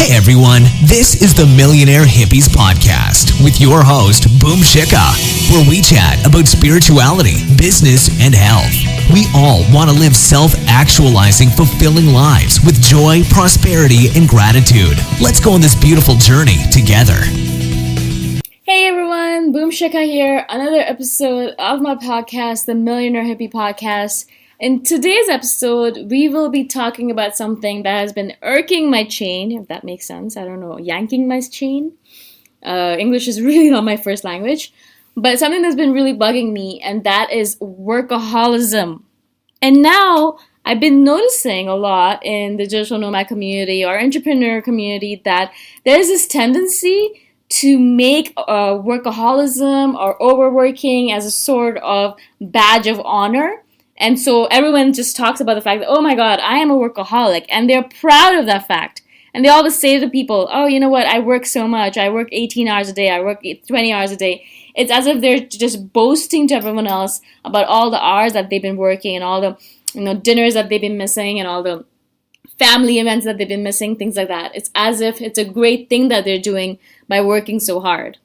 Hey everyone, this is the Millionaire Hippies podcast with your host, Boom Shikha, where we chat about spirituality, business, and health. We all want to live self-actualizing, fulfilling lives with joy, prosperity, and gratitude. Let's go on this beautiful journey together. Hey everyone, Boom Shikha here. Another episode of my podcast, the Millionaire Hippie podcast. In today's episode, we will be talking about something that has been irking my chain, if that makes sense. I don't know, yanking my chain. English is really not my first language, but something that's been really bugging me, and that is workaholism. And now I've been noticing a lot in the digital nomad community or entrepreneur community that there's this tendency to make workaholism or overworking as a sort of badge of honor. And so everyone just talks about the fact that, oh my God, I am a workaholic. And they're proud of that fact. And they always say to people, oh, you know what? I work so much. I work 18 hours a day. I work 20 hours a day. It's as if they're just boasting to everyone else about all the hours that they've been working and all the dinners that they've been missing and all the family events that they've been missing, things like that. It's as if it's a great thing that they're doing by working so hard.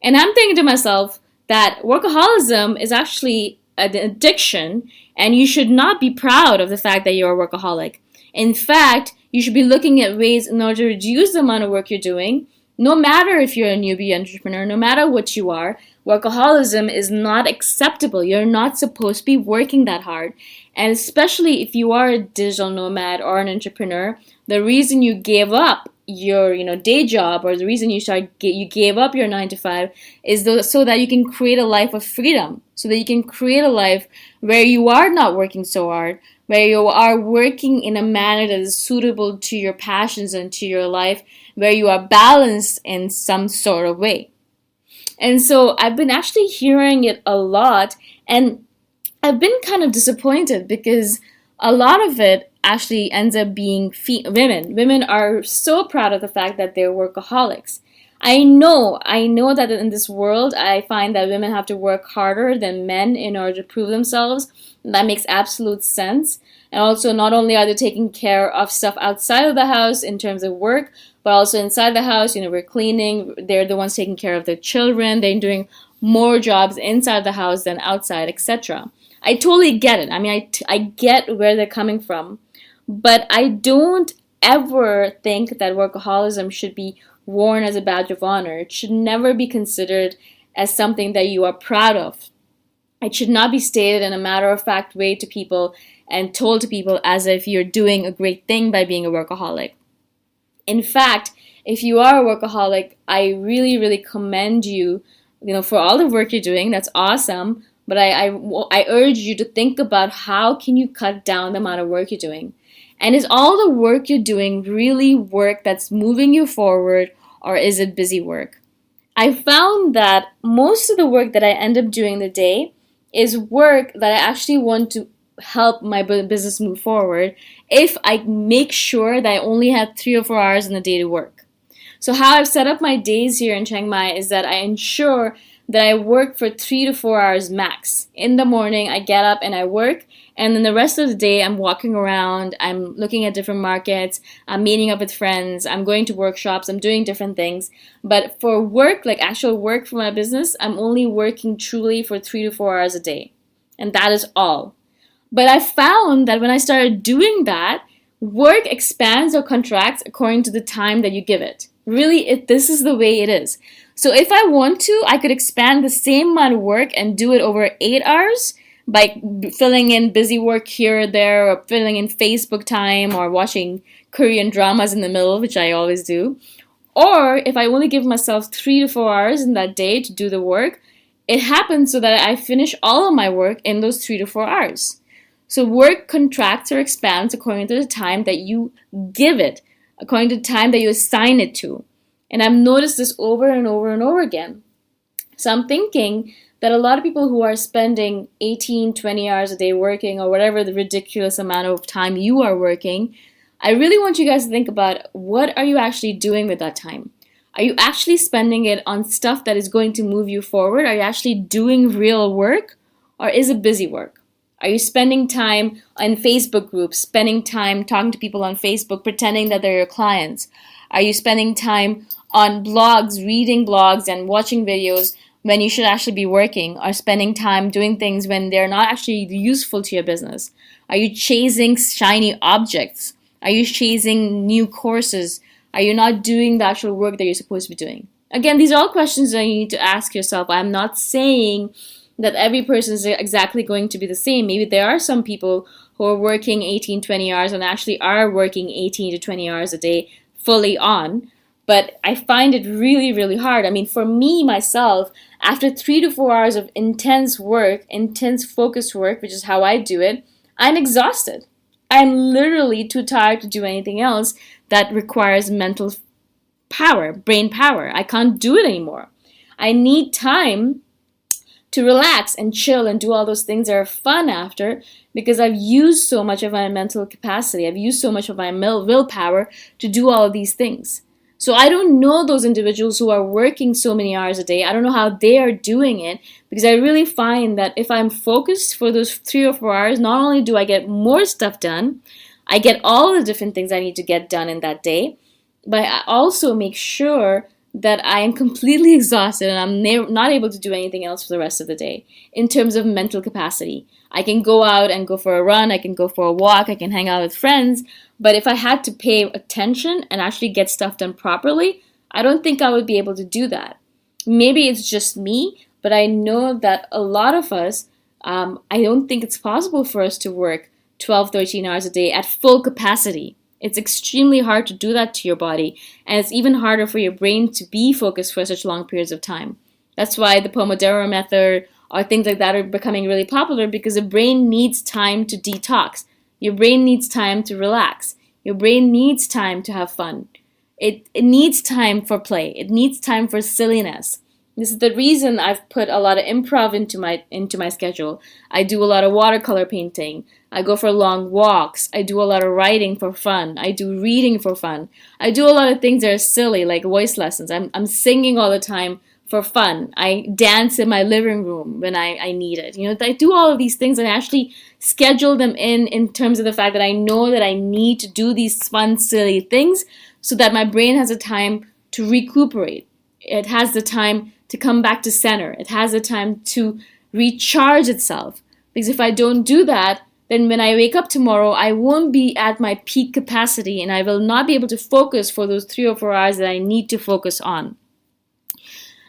And I'm thinking to myself that workaholism is actually an addiction, and you should not be proud of the fact that you're a workaholic. In fact, you should be looking at ways in order to reduce the amount of work you're doing. No matter if you're a newbie entrepreneur, no matter what you are, workaholism is not acceptable. You're not supposed to be working that hard. And especially if you are a digital nomad or an entrepreneur, the reason you gave up your day job, or the reason you gave up your 9 to 5 is so that you can create a life of freedom, so that you can create a life where you are not working so hard, where you are working in a manner that is suitable to your passions and to your life, where you are balanced in some sort of way. And so I've been actually hearing it a lot, and I've been kind of disappointed because a lot of it actually ends up being women. Women are so proud of the fact that they're workaholics. I know that in this world, I find that women have to work harder than men in order to prove themselves. That makes absolute sense. And also, not only are they taking care of stuff outside of the house in terms of work, but also inside the house, we're cleaning. They're the ones taking care of their children. They're doing more jobs inside the house than outside, etc. I totally get it. I mean, I get where they're coming from. But I don't ever think that workaholism should be worn as a badge of honor. It should never be considered as something that you are proud of. It should not be stated in a matter-of-fact way to people and told to people as if you're doing a great thing by being a workaholic. In fact, if you are a workaholic, I really, really commend you, for all the work you're doing. That's awesome. But I urge you to think about how can you cut down the amount of work you're doing. And is all the work you're doing really work that's moving you forward, or is it busy work? I found that most of the work that I end up doing in the day is work that I actually want to help my business move forward if I make sure that I only have 3 or 4 hours in the day to work. So how I've set up my days here in Chiang Mai is that I ensure that I work for 3 to 4 hours max. In the morning, I get up and I work, and then the rest of the day, I'm walking around, I'm looking at different markets, I'm meeting up with friends, I'm going to workshops, I'm doing different things. But for work, like actual work for my business, I'm only working truly for 3 to 4 hours a day. And that is all. But I found that when I started doing that, work expands or contracts according to the time that you give it. Really, this is the way it is. So if I want to, I could expand the same amount of work and do it over 8 hours by filling in busy work here or there, or filling in Facebook time, or watching Korean dramas in the middle, which I always do. Or if I only give myself 3 to 4 hours in that day to do the work, it happens so that I finish all of my work in those 3 to 4 hours. So work contracts or expands according to the time that you give it, according to the time that you assign it to. And I've noticed this over and over and over again. So I'm thinking that a lot of people who are spending 18, 20 hours a day working, or whatever the ridiculous amount of time you are working, I really want you guys to think about, what are you actually doing with that time? Are you actually spending it on stuff that is going to move you forward? Are you actually doing real work? Or is it busy work? Are you spending time on Facebook groups, spending time talking to people on Facebook, pretending that they're your clients? Are you spending time on blogs, reading blogs and watching videos when you should actually be working, or spending time doing things when they're not actually useful to your business? Are you chasing shiny objects? Are you chasing new courses? Are you not doing the actual work that you're supposed to be doing? Again, these are all questions that you need to ask yourself. I'm not saying that every person is exactly going to be the same. Maybe there are some people who are working 18, 20 hours and actually are working 18 to 20 hours a day fully on. But I find it really, really hard. I mean, for me, myself, after 3 to 4 hours of intense work, intense focused work, which is how I do it, I'm exhausted. I'm literally too tired to do anything else that requires mental power, brain power. I can't do it anymore. I need time to relax and chill and do all those things that are fun after, because I've used so much of my mental capacity. I've used so much of my willpower to do all of these things. So I don't know those individuals who are working so many hours a day. I don't know how they are doing it, because I really find that if I'm focused for those 3 or 4 hours, not only do I get more stuff done, I get all the different things I need to get done in that day, but I also make sure that I am completely exhausted and I'm not able to do anything else for the rest of the day in terms of mental capacity. I can go out and go for a run, I can go for a walk, I can hang out with friends, but if I had to pay attention and actually get stuff done properly, I don't think I would be able to do that. Maybe it's just me, but I know that a lot of us, I don't think it's possible for us to work 12, 13 hours a day at full capacity. It's extremely hard to do that to your body, and it's even harder for your brain to be focused for such long periods of time. That's why the Pomodoro method or things like that are becoming really popular, because the brain needs time to detox. Your brain needs time to relax. Your brain needs time to have fun. It needs time for play. It needs time for silliness. This is the reason I've put a lot of improv into my schedule. I do a lot of watercolor painting. I go for long walks. I do a lot of writing for fun. I do reading for fun. I do a lot of things that are silly, like voice lessons. I'm singing all the time for fun. I dance in my living room when I need it. I do all of these things, and I actually schedule them in terms of the fact that I know that I need to do these fun, silly things so that my brain has the time to recuperate. It has the time to come back to center. It has the time to recharge itself. Because if I don't do that, then when I wake up tomorrow, I won't be at my peak capacity, and I will not be able to focus for those 3 or 4 hours that I need to focus on.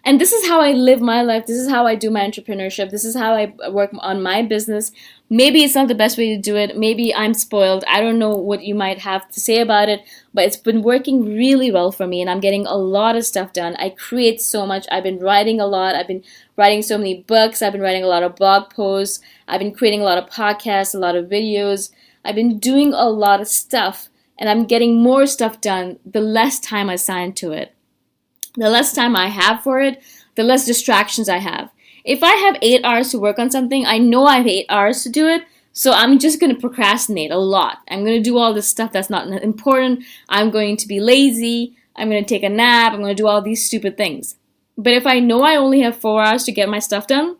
And this is how I live my life. This is how I do my entrepreneurship. This is how I work on my business. Maybe it's not the best way to do it. Maybe I'm spoiled. I don't know what you might have to say about it, but it's been working really well for me, and I'm getting a lot of stuff done. I create so much. I've been writing a lot. I've been writing so many books. I've been writing a lot of blog posts. I've been creating a lot of podcasts, a lot of videos. I've been doing a lot of stuff, and I'm getting more stuff done the less time I assign to it. The less time I have for it, the less distractions I have. If I have 8 hours to work on something, I know I have 8 hours to do it, so I'm just going to procrastinate a lot. I'm going to do all this stuff that's not important. I'm going to be lazy. I'm going to take a nap. I'm going to do all these stupid things. But if I know I only have 4 hours to get my stuff done,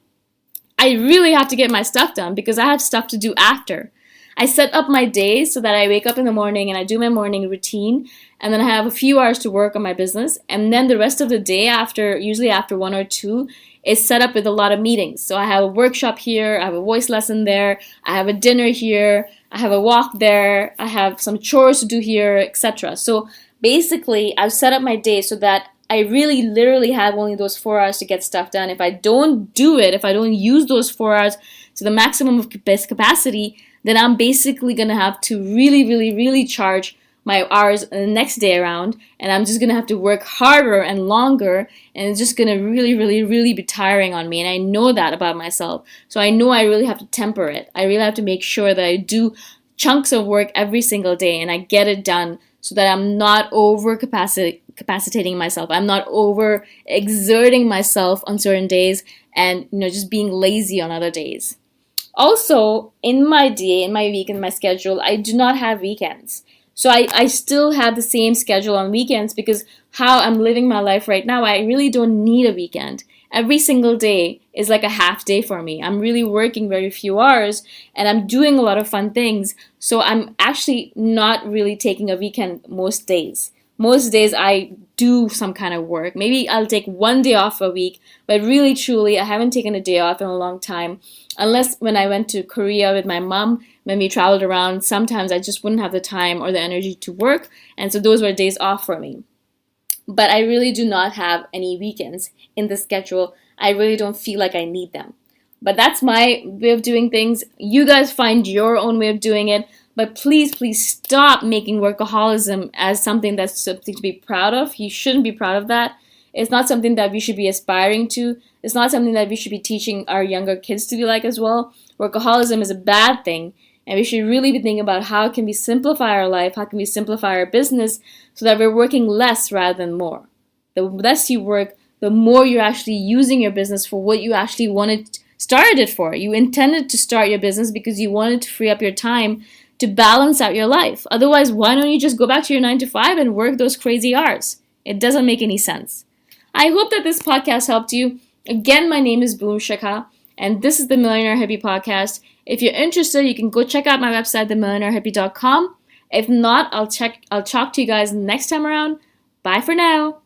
I really have to get my stuff done because I have stuff to do after. I set up my day so that I wake up in the morning and I do my morning routine, and then I have a few hours to work on my business, and then the rest of the day, usually after 1 or 2, is set up with a lot of meetings. So I have a workshop here, I have a voice lesson there, I have a dinner here, I have a walk there, I have some chores to do here, etc. So basically, I've set up my day so that I really literally have only those 4 hours to get stuff done. If I don't do it, if I don't use those 4 hours to the maximum of best capacity, then I'm basically going to have to really charge my hours the next day around, and I'm just going to have to work harder and longer, and it's just going to really be tiring on me, and I know that about myself. So I know I really have to temper it. I really have to make sure that I do chunks of work every single day, and I get it done so that I'm not capacitating myself. I'm not over exerting myself on certain days and just being lazy on other days. Also, in my day, in my week, in my schedule, I do not have weekends. So I still have the same schedule on weekends because how I'm living my life right now, I really don't need a weekend. Every single day is like a half day for me. I'm really working very few hours and I'm doing a lot of fun things. So I'm actually not really taking a weekend most days. Most days I do some kind of work. Maybe I'll take one day off a week, but really truly I haven't taken a day off in a long time. Unless when I went to Korea with my mom, when we traveled around, sometimes I just wouldn't have the time or the energy to work. And so those were days off for me. But I really do not have any weekends in the schedule. I really don't feel like I need them. But that's my way of doing things. You guys find your own way of doing it. But please, please stop making workaholism as something that's something to be proud of. You shouldn't be proud of that. It's not something that we should be aspiring to. It's not something that we should be teaching our younger kids to be like as well. Workaholism is a bad thing. And we should really be thinking about how can we simplify our life, how can we simplify our business so that we're working less rather than more. The less you work, the more you're actually using your business for what you actually started it for. You intended to start your business because you wanted to free up your time to balance out your life. Otherwise, why don't you just go back to your 9 to 5 and work those crazy hours? It doesn't make any sense. I hope that this podcast helped you. Again, my name is Boom Shikha, and this is the Millionaire Hippie Podcast. If you're interested, you can go check out my website, themillionairehippie.com. If not, I'll talk to you guys next time around. Bye for now.